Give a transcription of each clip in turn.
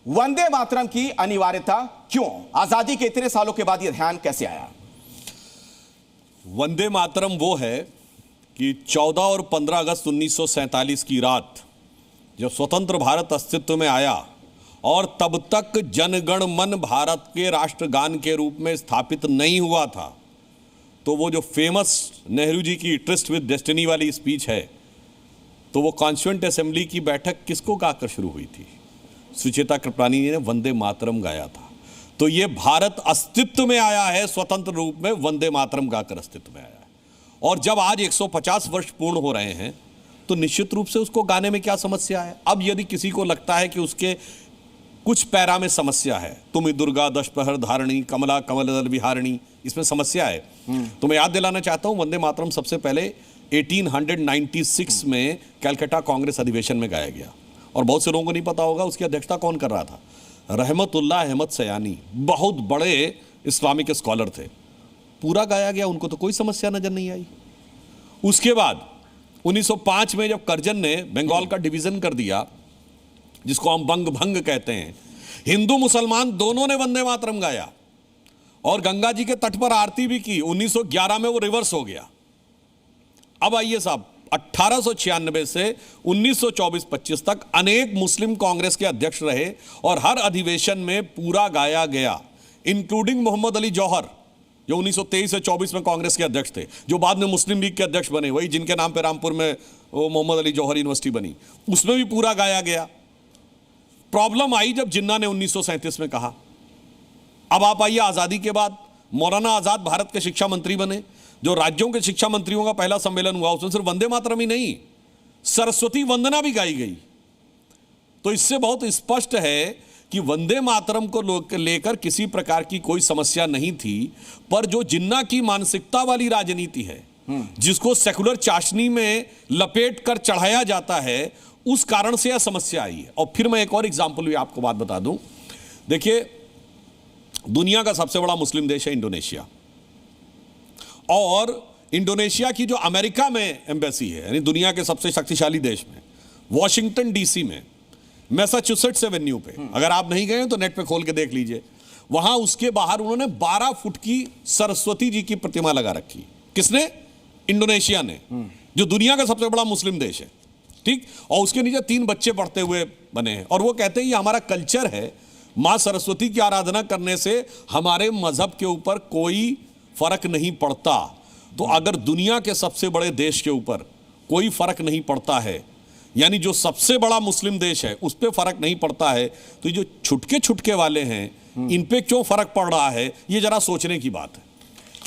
वंदे मातरम की अनिवार्यता क्यों? आजादी के इतने सालों के बाद यह ध्यान कैसे आया? वंदे मातरम वो है कि 14 और 15 अगस्त 1947 की रात जब स्वतंत्र भारत अस्तित्व में आया और तब तक जनगण मन भारत के राष्ट्रगान के रूप में स्थापित नहीं हुआ था, तो वो जो फेमस नेहरू जी की ट्रस्ट विद डेस्टिनी वाली स्पीच है, तो वो कॉन्स्टिट्यूएंट असेंबली की बैठक किसको गाकर शुरू हुई थी? सुचेता कृपलानी जी ने वंदे मातरम गाया था। तो ये भारत अस्तित्व में आया है, स्वतंत्र रूप में वंदे मातरम गाकर अस्तित्व में आया है। और जब आज 150 वर्ष पूर्ण हो रहे हैं तो निश्चित रूप से उसको गाने में क्या समस्या है? अब यदि किसी को लगता है कि उसके कुछ पैरा में समस्या है, तुम दुर्गा दशप्रहर धारणी कमला कमल दल विहारिणी, इसमें समस्या है, तो मैं याद दिलाना चाहता हूं वंदे मातरम सबसे पहले 1896 में कलकत्ता कांग्रेस अधिवेशन में गाया गया। और बहुत से लोगों को नहीं पता होगा उसकी अध्यक्षता कौन कर रहा था। रहमतुल्लाह अहमद सयानी, बहुत बड़े इस्लामिक स्कॉलर थे। पूरा गाया गया, उनको तो कोई समस्या नजर नहीं आई। उसके बाद 1905 में जब करजन ने बंगाल का डिवीजन कर दिया, जिसको हम बंग भंग कहते हैं, हिंदू मुसलमान दोनों ने वंदे मातरम गाया और गंगा जी के तट पर आरती भी की। 1911 में वो रिवर्स हो गया। अब आइए साहब, 1896 से 1924-25 तक अनेक मुस्लिम कांग्रेस के अध्यक्ष रहे और हर अधिवेशन में पूरा गाया गया, इंक्लूडिंग मोहम्मद अली जौहर, जो 1923 से 24 में कांग्रेस के अध्यक्ष थे, जो बाद में मुस्लिम लीग के अध्यक्ष बने, वही जिनके नाम पे रामपुर में वो मोहम्मद अली जौहर यूनिवर्सिटी बनी, उसमें भी पूरा गाया गया। प्रॉब्लम आई जब जिन्ना ने 1937 में कहा। अब आप आइए, आजादी के बाद मौलाना आजाद भारत के शिक्षा मंत्री बने। जो राज्यों के शिक्षा मंत्रियों का पहला सम्मेलन हुआ, उसमें सिर्फ वंदे मातरम ही नहीं, सरस्वती वंदना भी गाई गई। तो इससे बहुत स्पष्ट है कि वंदे मातरम को लेकर किसी प्रकार की कोई समस्या नहीं थी, पर जो जिन्ना की मानसिकता वाली राजनीति है, जिसको सेकुलर चाशनी में लपेट कर चढ़ाया जाता है, उस कारण से यह समस्या आई है। और फिर मैं एक और एग्जाम्पल भी आपको बात बता दूं। देखिए, दुनिया का सबसे बड़ा मुस्लिम देश है इंडोनेशिया, और इंडोनेशिया की जो अमेरिका में एम्बेसी है, यानी दुनिया के सबसे शक्तिशाली देश में, वॉशिंगटन डीसी में मैसाचुसेट्स एवेन्यू पे, अगर आप नहीं गए तो नेट पे खोल के देख लीजिए, वहां उसके बाहर उन्होंने 12 फुट की सरस्वती जी की प्रतिमा लगा रखी। किसने? इंडोनेशिया ने, जो दुनिया का सबसे बड़ा मुस्लिम देश है, ठीक। और उसके नीचे 3 बच्चे पढ़ते हुए बने हैं, और वो कहते हैं ये हमारा कल्चर है, मां सरस्वती की आराधना करने से हमारे मजहब के ऊपर कोई फर्क नहीं पड़ता। तो अगर दुनिया के सबसे बड़े देश के ऊपर कोई फर्क नहीं पड़ता है, यानी जो सबसे बड़ा मुस्लिम देश है उस पर फर्क नहीं पड़ता है, तो जो छुटके छुटके वाले हैं, इन पे क्यों फर्क पड़ रहा है? ये जरा सोचने की बात है।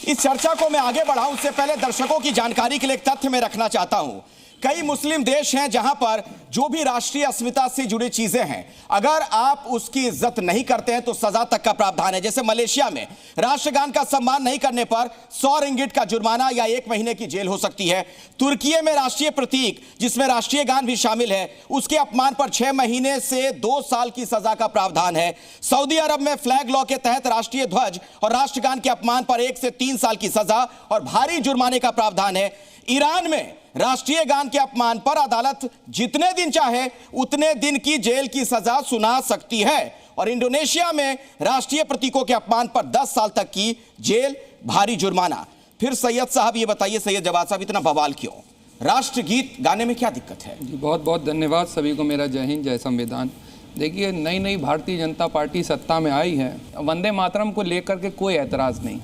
इस चर्चा को मैं आगे बढ़ाऊं उससे पहले दर्शकों की जानकारी के लिए एक तथ्य मैं रखना चाहता हूं। कई मुस्लिम देश हैं जहां पर जो भी राष्ट्रीय अस्मिता से जुड़ी चीजें हैं, अगर आप उसकी इज्जत नहीं करते हैं तो सजा तक का प्रावधान है। जैसे मलेशिया में राष्ट्रगान का सम्मान नहीं करने पर 100 रिंगिट का जुर्माना या 1 महीने की जेल हो सकती है। तुर्की में राष्ट्रीय प्रतीक, जिसमें राष्ट्रीय गान भी शामिल है, उसके अपमान पर 6 महीने से 2 साल की सजा का प्रावधान है। सऊदी अरब में फ्लैग लॉ के तहत राष्ट्रीय ध्वज और राष्ट्रगान के अपमान पर 1 से 3 साल की सजा और भारी जुर्माने का प्रावधान है। ईरान में राष्ट्रीय गान के अपमान पर अदालत जितने दिन चाहे उतने दिन की जेल की सजा सुना सकती है। और इंडोनेशिया में राष्ट्रीय प्रतीकों के अपमान पर 10 साल तक की जेल, भारी जुर्माना। फिर सैयद साहब ये बताइए, सैयद जवाद साहब, इतना बवाल क्यों? राष्ट्रगीत गाने में क्या दिक्कत है? जी बहुत बहुत धन्यवाद सभी को। मेरा जय हिंद, जय संविधान। देखिए, नई नई भारतीय जनता पार्टी सत्ता में आई है, वंदे मातरम को लेकर के कोई एतराज़ नहीं,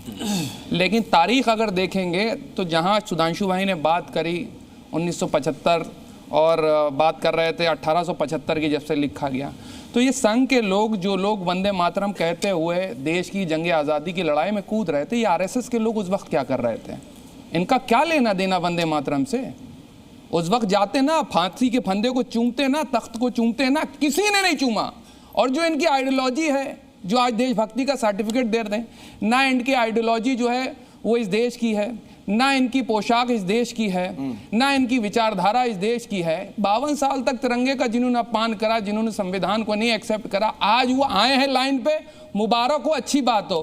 लेकिन तारीख अगर देखेंगे तो जहां सुधांशु भाई ने बात करी 1975 और बात कर रहे थे 1875 की, जब से लिखा गया, तो ये संघ के लोग, जो लोग वंदे मातरम कहते हुए देश की जंग आज़ादी की लड़ाई में कूद रहे थे, ये आरएसएस के लोग उस वक्त क्या कर रहे थे? इनका क्या लेना देना वंदे मातरम से? उस वक्त जाते ना, फांसी के फंदे को चूमते ना, तख्त को चूमते ना, किसी ने नहीं चूमा। और जो इनकी आइडियोलॉजी है, जो आज देशभक्ति का सर्टिफिकेट दे रहे हैं, ना इनकी आइडियोलॉजी जो है वो इस देश की है, ना इनकी पोशाक इस देश की है, ना इनकी विचारधारा इस देश की है। 52 साल तक तिरंगे का जिन्होंने अपमान करा, जिन्होंने संविधान को नहीं एक्सेप्ट करा, आज वो आए हैं लाइन पे। मुबारक हो, अच्छी बात हो।